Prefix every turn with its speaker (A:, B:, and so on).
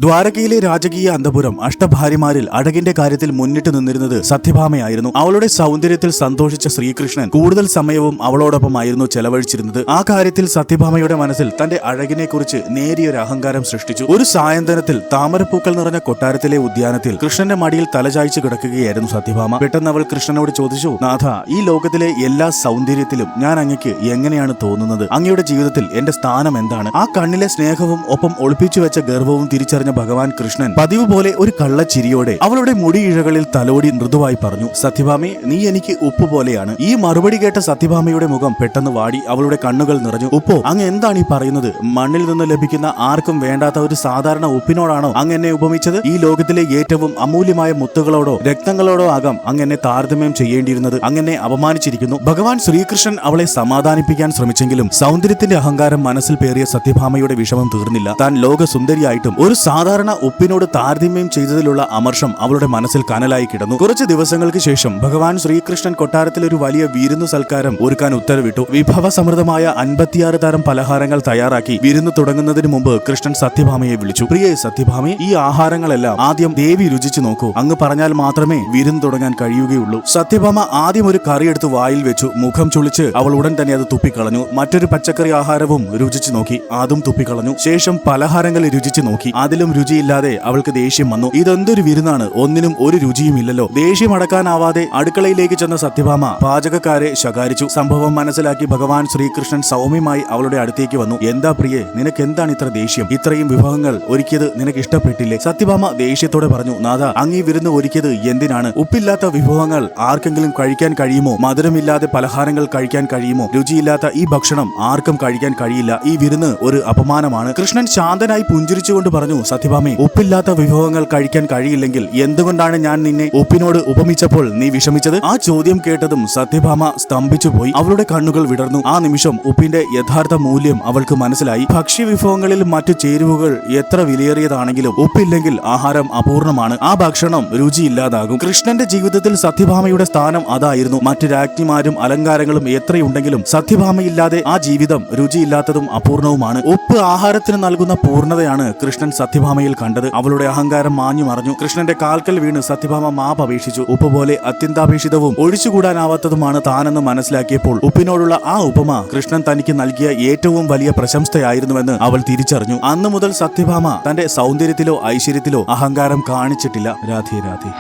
A: ദ്വാരകയിലെ രാജകീയ അന്തപുരം അഷ്ടഭാര്യമാരിൽ അഴകിന്റെ കാര്യത്തിൽ മുന്നിട്ട് നിന്നിരുന്നത് സത്യഭാമയായിരുന്നു. അവളുടെ സൗന്ദര്യത്തിൽ സന്തോഷിച്ച ശ്രീകൃഷ്ണൻ കൂടുതൽ സമയവും അവളോടൊപ്പമായിരുന്നു ചെലവഴിച്ചിരുന്നത്. ആ കാര്യത്തിൽ സത്യഭാമയുടെ മനസ്സിൽ തന്റെ അഴകിനെക്കുറിച്ച് നേരിയൊരു അഹങ്കാരം സൃഷ്ടിച്ചു. ഒരു സായന്തനത്തിൽ താമരപ്പൂക്കൾ നിറഞ്ഞ കൊട്ടാരത്തിലെ ഉദ്യാനത്തിൽ കൃഷ്ണന്റെ മടിയിൽ തലചായ്ച്ച് കിടക്കുകയായിരുന്നു സത്യഭാമ. പെട്ടെന്ന് അവൾ കൃഷ്ണനോട് ചോദിച്ചു, നാഥ, ഈ ലോകത്തിലെ എല്ലാ സൗന്ദര്യത്തിലും ഞാൻ അങ്ങയ്ക്ക് എങ്ങനെയാണ് തോന്നുന്നത്? അങ്ങയുടെ ജീവിതത്തിൽ എന്റെ സ്ഥാനം എന്താണ്? ആ കണ്ണിലെ സ്നേഹവും ഒപ്പം ഒളിപ്പിച്ചു വെച്ച ഗർവവും തിരിച്ചറിഞ്ഞ ഭഗവാൻ കൃഷ്ണൻ പതിവ് പോലെ ഒരു കള്ളച്ചിരിയോടെ അവളുടെ മുടിയിഴകളിൽ തലോടി മൃദുവായി പറഞ്ഞു, സത്യഭാമേ, നീ എനിക്ക് ഉപ്പ് പോലെയാണ്. ഈ മറുപടി കേട്ട സത്യഭാമയുടെ മുഖം പെട്ടെന്ന് വാടി. അവളുടെ കണ്ണുകൾ നിറഞ്ഞു. ഉപ്പോ? അങ്ങ് എന്താണ് ഈ പറയുന്നത്? മണ്ണിൽ നിന്ന് ലഭിക്കുന്ന ആർക്കും വേണ്ടാത്ത ഒരു സാധാരണ ഉപ്പിനോടാണോ അങ്ങ് എന്നെ ഉപമിച്ചത്? ഈ ലോകത്തിലെ ഏറ്റവും അമൂല്യമായ മുത്തുകളോടോ രക്തങ്ങളോടോ ആകാം അങ്ങ് എന്നെ താരതമ്യം ചെയ്യേണ്ടിയിരുന്നത്. അങ്ങനെ അപമാനിച്ചിരിക്കുന്നു. ഭഗവാൻ ശ്രീകൃഷ്ണൻ അവളെ സമാധാനിപ്പിക്കാൻ ശ്രമിച്ചെങ്കിലും സൗന്ദര്യത്തിന്റെ അഹങ്കാരം മനസ്സിൽ പേറിയ സത്യഭാമയുടെ വിഷമം തീർന്നില്ല. താൻ ലോകസുന്ദരിയായിട്ടും ഒരു സാധാരണ ഉപ്പിനോട് താരതമ്യം ചെയ്തതിലുള്ള അമർഷം അവളുടെ മനസ്സിൽ കനലായി കിടന്നു. കുറച്ച് ദിവസങ്ങൾക്ക് ശേഷം ഭഗവാൻ ശ്രീകൃഷ്ണൻ കൊട്ടാരത്തിൽ ഒരു വലിയ വിരുന്നു സൽക്കാരം ഒരുക്കാൻ ഉത്തരവിട്ടു. വിഭവസമൃദ്ധമായ 56 തരം പലഹാരങ്ങൾ തയ്യാറാക്കി വിരുന്ന് തുടങ്ങുന്നതിന് മുമ്പ് കൃഷ്ണൻ സത്യഭാമയെ വിളിച്ചു. പ്രിയേ സത്യഭാമേ, ഈ ആഹാരങ്ങളെല്ലാം ആദ്യം ദേവി രുചിച്ചു നോക്കൂ. അങ്ങ് പറഞ്ഞാൽ മാത്രമേ വിരുന്ന് തുടങ്ങാൻ കഴിയുകയുള്ളൂ. സത്യഭാമ ആദ്യം ഒരു കറി എടുത്ത് വായിൽ വെച്ചു. മുഖം ചുളിച്ച് അവൾ ഉടൻ തന്നെ അത് തുപ്പിക്കളഞ്ഞു. മറ്റൊരു പച്ചക്കറി ആഹാരവും രുചിച്ചു നോക്കി. അതും തുപ്പിക്കളഞ്ഞു. ശേഷം പലഹാരങ്ങൾ രുചിച്ചു നോക്കി. അതിലും രുചിയില്ലാതെ അവൾക്ക് ദേഷ്യം വന്നു. ഇതെന്തൊരു വിരുന്നാണ്? ഒന്നിനും ഒരു രുചിയും ഇല്ലല്ലോ. ദേഷ്യം അടക്കാനാവാതെ അടുക്കളയിലേക്ക് ചെന്ന സത്യഭാമ പാചകക്കാരെ ശകാരിച്ചു. സംഭവം മനസ്സിലാക്കി ഭഗവാൻ ശ്രീകൃഷ്ണൻ സൗമ്യമായി അവളുടെ അടുത്തേക്ക് വന്നു. എന്താ പ്രിയേ, നിനക്ക് എന്താണ് ഇത്ര ദേഷ്യം? ഇത്രയും വിഭവങ്ങൾ ഒരുക്കിയത് നിനക്ക് ഇഷ്ടപ്പെട്ടില്ലേ? സത്യഭാമ ദേഷ്യത്തോടെ പറഞ്ഞു, നാഥ, അങ്ങീ വിരുന്ന് ഒരുക്കിയത് എന്തിനാണ്? ഉപ്പില്ലാത്ത വിഭവങ്ങൾ ആർക്കെങ്കിലും കഴിക്കാൻ കഴിയുമോ? മധുരമില്ലാതെ പലഹാരങ്ങൾ കഴിക്കാൻ കഴിയുമോ? രുചിയില്ലാത്ത ഈ ഭക്ഷണം ആർക്കും കഴിക്കാൻ കഴിയില്ല. ഈ വിരുന്ന് ഒരു അപമാനമാണ്. കൃഷ്ണൻ ശാന്തനായി പുഞ്ചിരിച്ചുകൊണ്ട് പറഞ്ഞു, സത്യഭാമേ, ഉപ്പില്ലാത്ത വിഭവങ്ങൾ കഴിക്കാൻ കഴിയില്ലെങ്കിൽ എന്തുകൊണ്ടാണ് ഞാൻ നിന്നെ ഉപ്പിനോട് ഉപമിച്ചപ്പോൾ നീ വിഷമിച്ചത്? ആ ചോദ്യം കേട്ടതും സത്യഭാമ സ്തംഭിച്ചു പോയി. അവളുടെ കണ്ണുകൾ വിടർന്നു. ആ നിമിഷം ഉപ്പിന്റെ യഥാർത്ഥ മൂല്യം അവൾക്ക് മനസ്സിലായി. ഭക്ഷ്യവിഭവങ്ങളിൽ മറ്റു ചേരുവകൾ എത്ര വിലയേറിയതാണെങ്കിലും ഉപ്പില്ലെങ്കിൽ ആഹാരം അപൂർണമാണ്. ആ ഭക്ഷണം രുചിയില്ലാതാകും. കൃഷ്ണന്റെ ജീവിതത്തിൽ സത്യഭാമയുടെ സ്ഥാനം അതായിരുന്നു. മറ്റു രാജ്ഞിമാരും അലങ്കാരങ്ങളും എത്രയുണ്ടെങ്കിലും സത്യഭാമയില്ലാതെ ആ ജീവിതം രുചിയില്ലാത്തതും അപൂർണവുമാണ്. ഉപ്പ് ആഹാരത്തിന് നൽകുന്ന പൂർണ്ണതയാണ് കൃഷ്ണൻ സത്യഭാമയിൽ കണ്ടത്. അവളുടെ അഹങ്കാരം മാഞ്ഞു മറഞ്ഞു. കൃഷ്ണന്റെ കാൽക്കൽ വീണ് സത്യഭാമ മാപ്പ് അപേക്ഷിച്ചു. ഉപ്പ് പോലെ അത്യന്താപേക്ഷിതവും ഒഴിച്ചുകൂടാനാവാത്തതുമാണ് താനെന്ന് മനസ്സിലാക്കിയപ്പോൾ ഉപ്പിനോടുള്ള ആ ഉപമ കൃഷ്ണൻ തനിക്ക് നൽകിയ ഏറ്റവും വലിയ പ്രശംസയായിരുന്നുവെന്ന് അവൾ തിരിച്ചറിഞ്ഞു. അന്നു മുതൽ സത്യഭാമ തന്റെ സൗന്ദര്യത്തിലോ ഐശ്വര്യത്തിലോ അഹങ്കാരം കാണിച്ചിട്ടില്ല. രാധേ രാധേ.